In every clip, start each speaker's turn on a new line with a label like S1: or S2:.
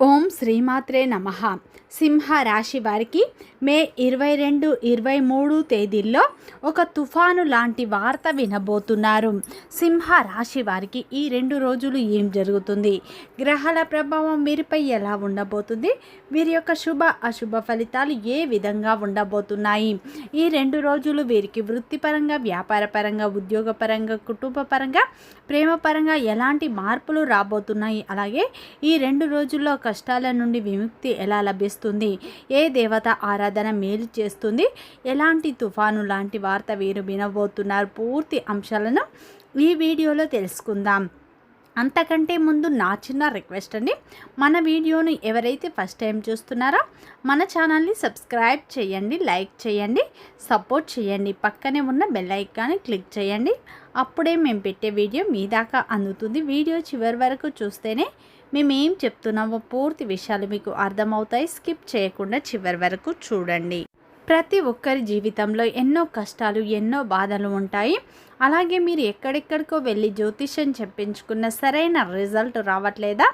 S1: ఓం శ్రీమాత్రే నమః. సింహ రాశి వారికి మే 22, 23 తేదీల్లో ఒక తుఫాను లాంటి వార్త వినబోతున్నారు. సింహ రాశి వారికి ఈ 2 రోజులు ఏం జరుగుతుంది, గ్రహాల ప్రభావం వీరిపై ఎలా ఉండబోతుంది, వీరి యొక్క శుభ అశుభ ఫలితాలు ఏ విధంగా ఉండబోతున్నాయి, ఈ 2 రోజులు వీరికి వృత్తిపరంగా, వ్యాపారపరంగా, ఉద్యోగపరంగా, కుటుంబపరంగా, ప్రేమపరంగా ఎలాంటి మార్పులు రాబోతున్నాయి, అలాగే ఈ 2 రోజుల్లో కష్టాల నుండి విముక్తి ఎలా లభిస్తుంది, ఏ దేవత ఆరాధన మేలు చేస్తుంది, ఎలాంటి తుఫాను లాంటి వార్త వీరు వినబోతున్నారు, పూర్తి అంశాలను ఈ వీడియోలో తెలుసుకుందాం. అంతకంటే ముందు నా చిన్న రిక్వెస్ట్ అండి, మన వీడియోను ఎవరైతే ఫస్ట్ టైం చూస్తున్నారో మన ఛానల్ని సబ్స్క్రైబ్ చేయండి, లైక్ చేయండి, సపోర్ట్ చేయండి, పక్కనే ఉన్న బెల్ ఐకాన్ని క్లిక్ చేయండి. అప్పుడే మేము పెట్టే వీడియో మీ దాకా అందుతుంది. వీడియో చివరి వరకు చూస్తేనే మేమేం చెప్తున్నామో పూర్తి విషయాలు మీకు అర్థమవుతాయి. స్కిప్ చేయకుండా చివరి వరకు చూడండి. ప్రతి ఒక్కరి జీవితంలో ఎన్నో కష్టాలు, ఎన్నో బాధలు ఉంటాయి. అలాగే మీరు ఎక్కడెక్కడికో వెళ్ళి జ్యోతిష్యం చెప్పించుకున్న సరైన రిజల్ట్ రావట్లేదా?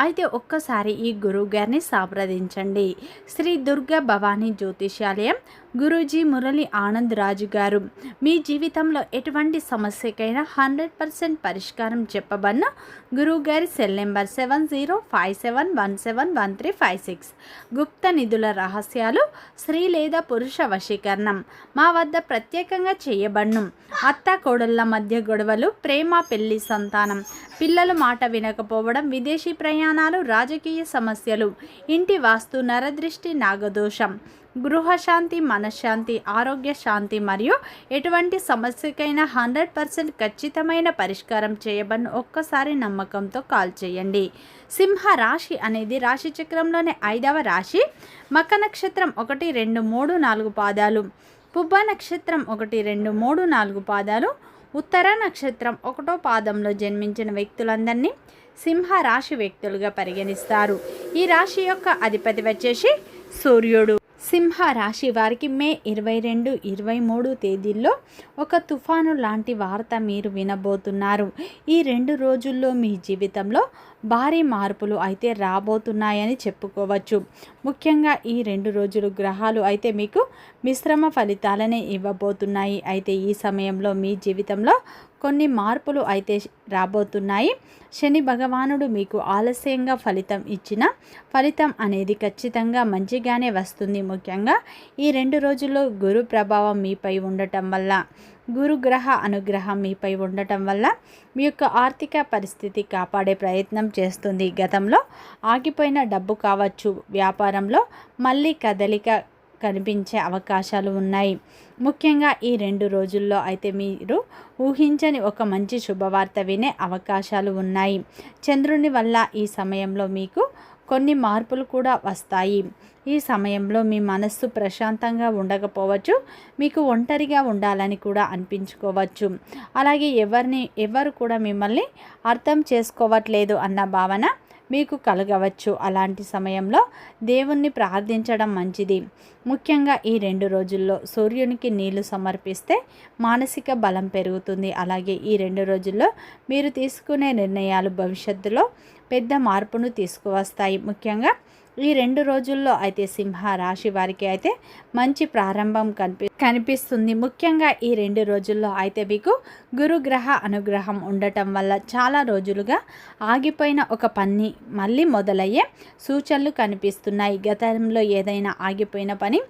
S1: అయితే ఒక్కసారి ఈ గురువు గారిని సంప్రదించండి. శ్రీ దుర్గా భవానీ జ్యోతిష్యాలయం, గురూజీ మురళి ఆనంద్ రాజు గారు. మీ జీవితంలో ఎటువంటి సమస్యకైనా 100% పరిష్కారం చెప్పబడిన గురువుగారి సెల్ నెంబర్ 7057171356. గుప్త నిధుల రహస్యాలు, స్త్రీ లేదా పురుష వశీకరణం మా వద్ద ప్రత్యేకంగా చేయబడును. అత్త కోడళ్ళ మధ్య గొడవలు, ప్రేమ, పెళ్లి, సంతానం, పిల్లలు మాట వినకపోవడం, విదేశీ ప్రయాణాలు, రాజకీయ సమస్యలు, ఇంటి వాస్తు, నరదృష్టి, నాగదోషం, గృహశాంతి, మనశ్శాంతి, ఆరోగ్య శాంతి మరియు ఎటువంటి సమస్యకైనా 100% ఖచ్చితమైన పరిష్కారం చేయబడిన ఒక్కసారి నమ్మకంతో కాల్ చేయండి. సింహ రాశి అనేది రాశి చక్రంలోని 5వ రాశి. మక నక్షత్రం 1, 2, 3, 4 పాదాలు, పుబ్బ నక్షత్రం 1, 2, 3, 4 పాదాలు, ఉత్తర నక్షత్రం 1వ పాదంలో జన్మించిన వ్యక్తులందరినీ సింహ రాశి వ్యక్తులుగా పరిగణిస్తారు. ఈ రాశి యొక్క అధిపతి వచ్చేసి సూర్యుడు. సింహ రాశి వారికి మే 22, 23 తేదీల్లో ఒక తుఫాను లాంటి వార్త మీరు వినబోతున్నారు. ఈ 2 రోజుల్లో మీ జీవితంలో భారీ మార్పులు అయితే రాబోతున్నాయని చెప్పుకోవచ్చు. ముఖ్యంగా ఈ 2 రోజులు గ్రహాలు అయితే మీకు మిశ్రమ ఫలితాలనే ఇవ్వబోతున్నాయి. అయితే ఈ సమయంలో మీ జీవితంలో కొన్ని మార్పులు అయితే రాబోతున్నాయి. శని భగవానుడు మీకు ఆలస్యంగా ఫలితం ఇచ్చిన ఫలితం అనేది ఖచ్చితంగా మంచిగానే వస్తుంది. ముఖ్యంగా ఈ 2 రోజుల్లో గురు ప్రభావం మీపై ఉండటం వల్ల, గురుగ్రహ అనుగ్రహం మీపై ఉండటం వల్ల మీ యొక్క ఆర్థిక పరిస్థితి కాపాడే ప్రయత్నం చేస్తుంది. గతంలో ఆగిపోయిన డబ్బు కావచ్చు, వ్యాపారంలో మళ్ళీ కదలిక కనిపించే అవకాశాలు ఉన్నాయి. ముఖ్యంగా ఈ 2 రోజుల్లో అయితే మీరు ఊహించని ఒక మంచి శుభవార్త వినే అవకాశాలు ఉన్నాయి. చంద్రుని వల్ల ఈ సమయంలో మీకు కొన్ని మార్పులు కూడా వస్తాయి. ఈ సమయంలో మీ మనస్సు ప్రశాంతంగా ఉండకపోవచ్చు, మీకు ఒంటరిగా ఉండాలని కూడా అనిపించుకోవచ్చు. అలాగే ఎవరు కూడా మిమ్మల్ని అర్థం చేసుకోవట్లేదు అన్న భావన మీకు కలగవచ్చు. అలాంటి సమయంలో దేవుణ్ణి ప్రార్థించడం మంచిది. ముఖ్యంగా ఈ 2 రోజుల్లో సూర్యునికి నీళ్లు సమర్పిస్తే మానసిక బలం పెరుగుతుంది. అలాగే ఈ 2 రోజుల్లో మీరు తీసుకునే నిర్ణయాలు భవిష్యత్తులో పెద్ద మార్పును తీసుకువస్తాయి. ముఖ్యంగా ఈ 2 రోజుల్లో అయితే సింహ రాశి వారికి అయితే మంచి ప్రారంభం కనిపిస్తుంది. ముఖ్యంగా ఈ 2 రోజుల్లో అయితే మీకు గురుగ్రహ అనుగ్రహం ఉండటం వల్ల చాలా రోజులుగా ఆగిపోయిన ఒక పని మళ్ళీ మొదలయ్యే సూచనలు కనిపిస్తున్నాయి. గతంలో ఏదైనా ఆగిపోయిన పని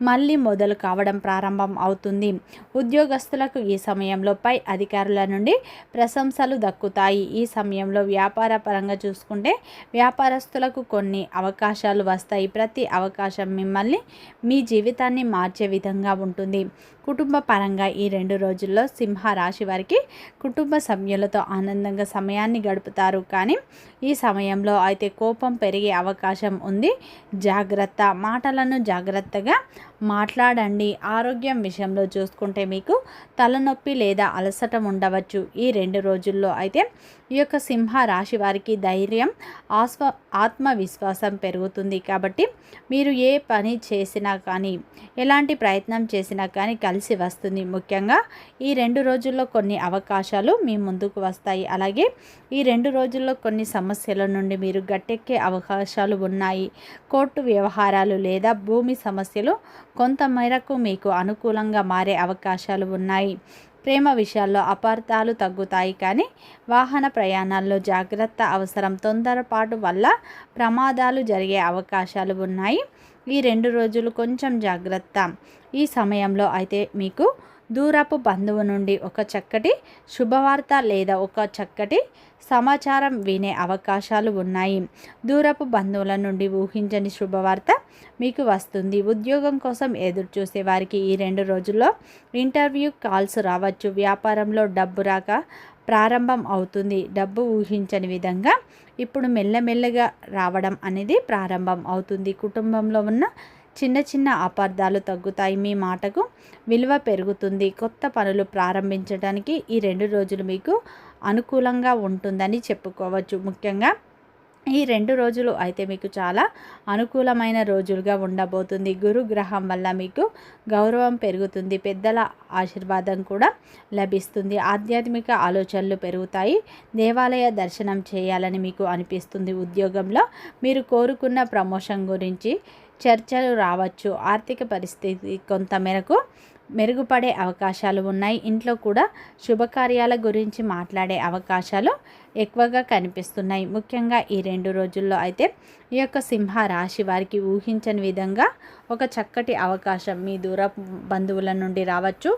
S1: మళ్ళీ మొదలు కావడం ప్రారంభం అవుతుంది. ఉద్యోగస్తులకు ఈ సమయంలో పై అధికారుల నుండి ప్రశంసలు దక్కుతాయి. ఈ సమయంలో వ్యాపార పరంగా చూసుకుంటే వ్యాపారస్తులకు కొన్ని అవకాశాలు వస్తాయి. ప్రతి అవకాశం మిమ్మల్ని, మీ జీవితాన్ని మార్చే విధంగా ఉంటుంది. కుటుంబ పరంగా ఈ 2 రోజుల్లో సింహ రాశి వారికి కుటుంబ సభ్యులతో ఆనందంగా సమయాన్ని గడుపుతారు. కానీ ఈ సమయంలో అయితే కోపం పెరిగే అవకాశం ఉంది. జాగ్రత్త, మాటలను జాగ్రత్తగా మాట్లాడండి. ఆరోగ్యం విషయంలో చూసుకుంటే మీకు తలనొప్పి లేదా అలసట ఉండవచ్చు. ఈ 2 రోజుల్లో అయితే ఈ యొక్క సింహ రాశి వారికి ధైర్యం, ఆత్మవిశ్వాసం పెరుగుతుంది. కాబట్టి మీరు ఏ పని చేసినా కానీ, ఎలాంటి ప్రయత్నం చేసినా కానీ కలిసి వస్తుంది. ముఖ్యంగా ఈ 2 రోజుల్లో కొన్ని అవకాశాలు మీ ముందుకు వస్తాయి. అలాగే ఈ 2 రోజుల్లో కొన్ని సమస్యల నుండి మీరు గట్టెక్కే అవకాశాలు ఉన్నాయి. కోర్టు వ్యవహారాలు లేదా భూమి సమస్యలు కొంతమేరకు మీకు అనుకూలంగా మారే అవకాశాలు ఉన్నాయి. ప్రేమ విషయాల్లో అపార్థాలు తగ్గుతాయి, కానీ వాహన ప్రయాణాల్లో జాగ్రత్త అవసరం. తొందరపాటు వల్ల ప్రమాదాలు జరిగే అవకాశాలు ఉన్నాయి. ఈ 2 రోజులు కొంచెం జాగ్రత్త. ఈ సమయంలో అయితే మీకు దూరపు బంధువు నుండి ఒక చక్కటి శుభవార్త లేదా ఒక చక్కటి సమాచారం వినే అవకాశాలు ఉన్నాయి. దూరపు బంధువుల నుండి ఊహించని శుభవార్త మీకు వస్తుంది. ఉద్యోగం కోసం ఎదురు చూసే వారికి ఈ 2 రోజుల్లో ఇంటర్వ్యూ కాల్స్ రావచ్చు. వ్యాపారంలో డబ్బు రాక ప్రారంభం అవుతుంది. డబ్బు ఊహించని విధంగా ఇప్పుడు మెల్లమెల్లగా రావడం అనేది ప్రారంభం అవుతుంది. కుటుంబంలో ఉన్న చిన్న చిన్న అపార్థాలు తగ్గుతాయి. మీ మాటకు విలువ పెరుగుతుంది. కొత్త పనులు ప్రారంభించడానికి ఈ 2 రోజులు మీకు అనుకూలంగా ఉంటుందని చెప్పుకోవచ్చు. ముఖ్యంగా ఈ 2 రోజులు అయితే మీకు చాలా అనుకూలమైన రోజులుగా ఉండబోతుంది. గురుగ్రహం వల్ల మీకు గౌరవం పెరుగుతుంది. పెద్దల ఆశీర్వాదం కూడా లభిస్తుంది. ఆధ్యాత్మిక ఆలోచనలు పెరుగుతాయి. దేవాలయ దర్శనం చేయాలని మీకు అనిపిస్తుంది. ఉద్యోగంలో మీరు కోరుకున్న ప్రమోషన్ గురించి చర్చలు రావచ్చు. ఆర్థిక పరిస్థితి కొంతమేరకు మెరుగుపడే అవకాశాలు ఉన్నాయి. ఇంట్లో కూడా శుభకార్యాల గురించి మాట్లాడే అవకాశాలు ఎక్కువగా కనిపిస్తున్నాయి. ముఖ్యంగా ఈ 2 రోజుల్లో అయితే ఈ యొక్క సింహ రాశి వారికి ఊహించని విధంగా ఒక చక్కటి అవకాశం మీ దూర బంధువుల నుండి రావచ్చు.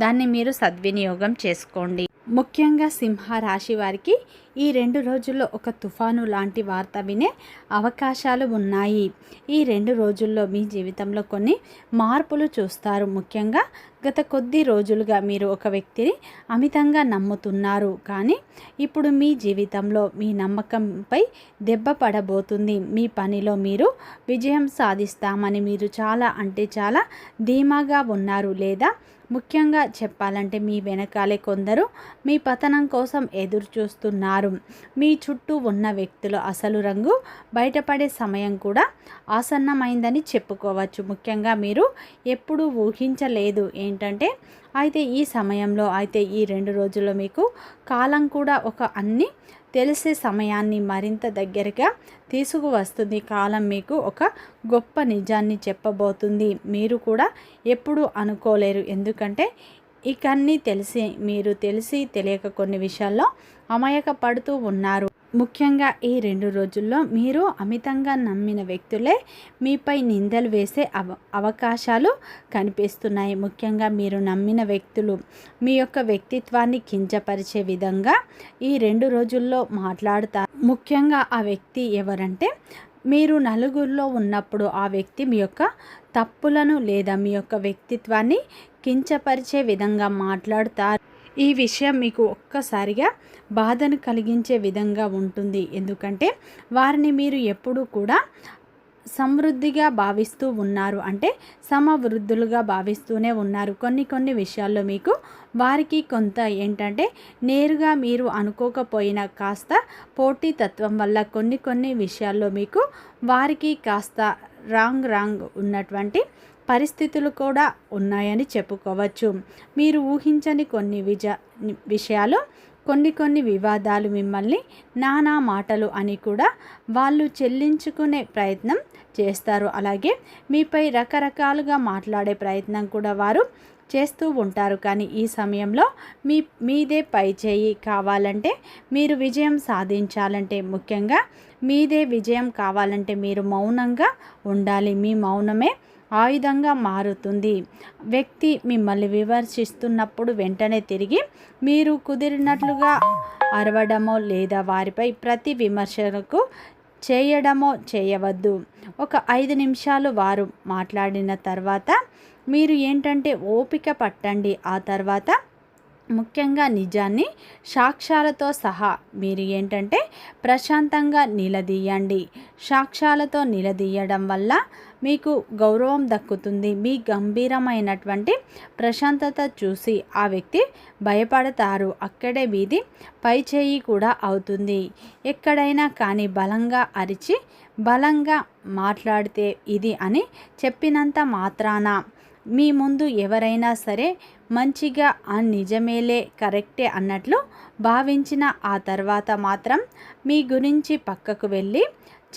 S1: దాన్ని మీరు సద్వినియోగం చేసుకోండి. ముఖ్యంగా సింహ రాశి వారికి ఈ 2 రోజుల్లో ఒక తుఫాను లాంటి వార్త వినే అవకాశాలు ఉన్నాయి. ఈ 2 రోజుల్లో మీ జీవితంలో కొన్ని మార్పులు చూస్తారు. ముఖ్యంగా గత కొద్ది రోజులుగా మీరు ఒక వ్యక్తిని అమితంగా నమ్ముతున్నారు, కానీ ఇప్పుడు మీ జీవితంలో మీ నమ్మకంపై దెబ్బ పడబోతుంది. మీ పనిలో మీరు విజయం సాధిస్తామని మీరు చాలా అంటే చాలా ధీమాగా ఉన్నారు. లేదా ముఖ్యంగా చెప్పాలంటే మీ వెనకాలే కొందరు మీ పతనం కోసం ఎదురు చూస్తున్నారు. మీ చుట్టూ ఉన్న వ్యక్తుల అసలు రంగు బయటపడే సమయం కూడా ఆసన్నమైందని చెప్పుకోవచ్చు. ముఖ్యంగా మీరు ఎప్పుడూ ఊహించలేదు ఏంటంటే అయితే ఈ సమయంలో అయితే ఈ 2 రోజుల్లో మీకు కాలం కూడా ఒక అన్ని తెలిసే సమయాన్ని మరింత దగ్గరగా తీసుకువస్తుంది. కాలం మీకు ఒక గొప్ప నిజాన్ని చెప్పబోతుంది. మీరు కూడా ఎప్పుడూ అనుకోలేరు. ఎందుకంటే ఇకన్నీ మీరు తెలిసి తెలియక కొన్ని విషయాల్లో అమాయక పడుతూ ఉన్నారు. ముఖ్యంగా ఈ 2 రోజుల్లో మీరు అమితంగా నమ్మిన వ్యక్తులే మీపై నిందలు వేసే అవకాశాలు కనిపిస్తున్నాయి. ముఖ్యంగా మీరు నమ్మిన వ్యక్తులు మీ యొక్క వ్యక్తిత్వాన్ని కించపరిచే విధంగా ఈ 2 రోజుల్లో మాట్లాడుతారు. ముఖ్యంగా ఆ వ్యక్తి ఎవరంటే మీరు నలుగురిలో ఉన్నప్పుడు ఆ వ్యక్తి మీ యొక్క తప్పులను లేదా మీ యొక్క వ్యక్తిత్వాన్ని కించపరిచే విధంగా మాట్లాడుతారు. ఈ విషయం మీకు ఒక్కసారిగా బాధను కలిగించే విధంగా ఉంటుంది. ఎందుకంటే వారిని మీరు ఎప్పుడూ కూడా సమృద్ధిగా భావిస్తూ ఉన్నారు, అంటే సమవృద్ధులుగా భావిస్తూనే ఉన్నారు. కొన్ని విషయాల్లో మీకు వారికి కొంత ఏంటంటే నేరుగా మీరు అనుకోకపోయినా కాస్త పోటీతత్వం వల్ల కొన్ని విషయాల్లో మీకు వారికి కాస్త రాంగ్ ఉన్నటువంటి పరిస్థితులు కూడా ఉన్నాయని చెప్పుకోవచ్చు. మీరు ఊహించని కొన్ని విషయాలు కొన్ని వివాదాలు మిమ్మల్ని నానా మాటలు అని కూడా వాళ్ళు చెల్లించుకునే ప్రయత్నం చేస్తారు. అలాగే మీపై రకరకాలుగా మాట్లాడే ప్రయత్నం కూడా వారు చేస్తూ ఉంటారు. కానీ ఈ సమయంలో మీదే పై చేయి కావాలంటే, మీరు విజయం సాధించాలంటే, ముఖ్యంగా మీదే విజయం కావాలంటే మీరు మౌనంగా ఉండాలి. మీ మౌనమే ఆయుధంగా మారుతుంది. వ్యక్తి మిమ్మల్ని విమర్శిస్తున్నప్పుడు వెంటనే తిరిగి మీరు కుదిరినట్లుగా అరవడమో లేదా వారిపై ప్రతి విమర్శలకు చేయడమో చేయవద్దు. ఒక 5 నిమిషాలు వారు మాట్లాడిన తర్వాత మీరు ఏంటంటే ఓపిక పట్టండి. ఆ తర్వాత ముఖ్యంగా నిజాన్ని సాక్ష్యాలతో సహా మీరు ఏంటంటే ప్రశాంతంగా నిలదీయండి. సాక్ష్యాలతో నిలదీయడం వల్ల మీకు గౌరవం దక్కుతుంది. మీ గంభీరమైనటువంటి ప్రశాంతత చూసి ఆ వ్యక్తి భయపడతారు. అక్కడే మీది పైచేయి కూడా అవుతుంది. ఎక్కడైనా కానీ బలంగా అరిచి బలంగా మాట్లాడితే ఇది అని చెప్పినంత మాత్రాన మీ ముందు ఎవరైనా సరే మంచిగా నిజమేలే కరెక్టే అన్నట్లు భావించిన ఆ తర్వాత మాత్రం మీ గురించి పక్కకు వెళ్ళి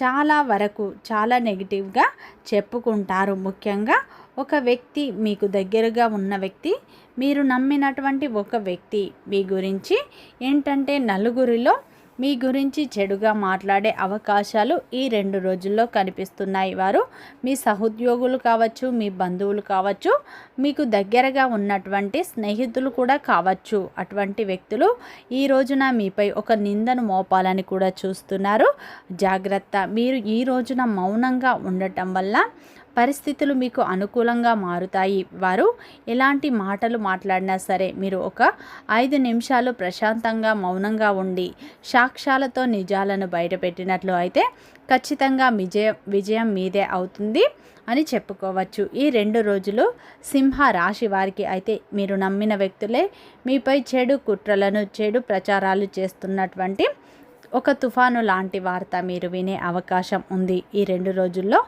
S1: చాలా వరకు చాలా నెగిటివ్గా చెప్పుకుంటారు. ముఖ్యంగా ఒక వ్యక్తి మీకు దగ్గరగా ఉన్న వ్యక్తి, మీరు నమ్మినటువంటి ఒక వ్యక్తి మీ గురించి ఏంటంటే నలుగురిలో మీ గురించి చెడుగా మాట్లాడే అవకాశాలు ఈ 2 రోజుల్లో కనిపిస్తున్నాయి. వారు మీ సహోద్యోగులు కావచ్చు, మీ బంధువులు కావచ్చు, మీకు దగ్గరగా ఉన్నటువంటి స్నేహితులు కూడా కావచ్చు. అటువంటి వ్యక్తులు ఈ రోజున మీపై ఒక నిందను మోపాలని కూడా చూస్తున్నారు. జాగ్రత్త. మీరు ఈ రోజున మౌనంగా ఉండటం వల్ల పరిస్థితులు మీకు అనుకూలంగా మారుతాయి. వారు ఎలాంటి మాటలు మాట్లాడినా సరే మీరు ఒక 5 నిమిషాలు ప్రశాంతంగా మౌనంగా ఉండి సాక్ష్యాలతో నిజాలను బయటపెట్టినట్లు అయితే ఖచ్చితంగా విజయం మీదే అవుతుంది అని చెప్పుకోవచ్చు. ఈ 2 రోజులు సింహ రాశి వారికి అయితే మీరు నమ్మిన వ్యక్తులే మీపై చెడు కుట్రలను చెడు ప్రచారాలు చేస్తున్నటువంటి ఒక తుఫాను లాంటి వార్త మీరు వినే అవకాశం ఉంది. ఈ 2 రోజుల్లో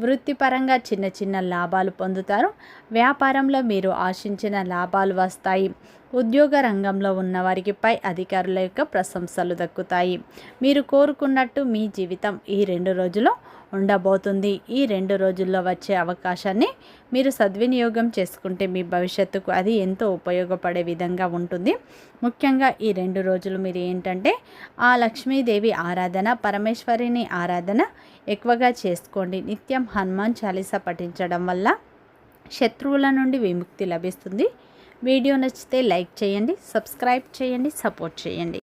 S1: వృత్తిపరంగా చిన్న చిన్న లాభాలు పొందుతారు. వ్యాపారంలో మీరు ఆశించిన లాభాలు వస్తాయి. ఉద్యోగ రంగంలో ఉన్నవారికి పై అధికారుల యొక్క ప్రశంసలు దక్కుతాయి. మీరు కోరుకున్నట్టు మీ జీవితం ఈ 2 రోజుల్లో ఉండబోతుంది. ఈ 2 రోజుల్లో వచ్చే అవకాశాన్ని మీరు సద్వినియోగం చేసుకుంటే మీ భవిష్యత్తుకు అది ఎంతో ఉపయోగపడే విధంగా ఉంటుంది. ముఖ్యంగా ఈ 2 రోజులు మీరు ఏంటంటే ఆ లక్ష్మీదేవి ఆరాధన, పరమేశ్వరిని ఆరాధన ఎక్కువగా చేసుకోండి. నిత్యం హనుమాన్ చాలీసా పఠించడం వల్ల శత్రువుల నుండి విముక్తి లభిస్తుంది. వీడియో నచ్చితే లైక్ చేయండి, సబ్స్క్రైబ్ చేయండి, సపోర్ట్ చేయండి.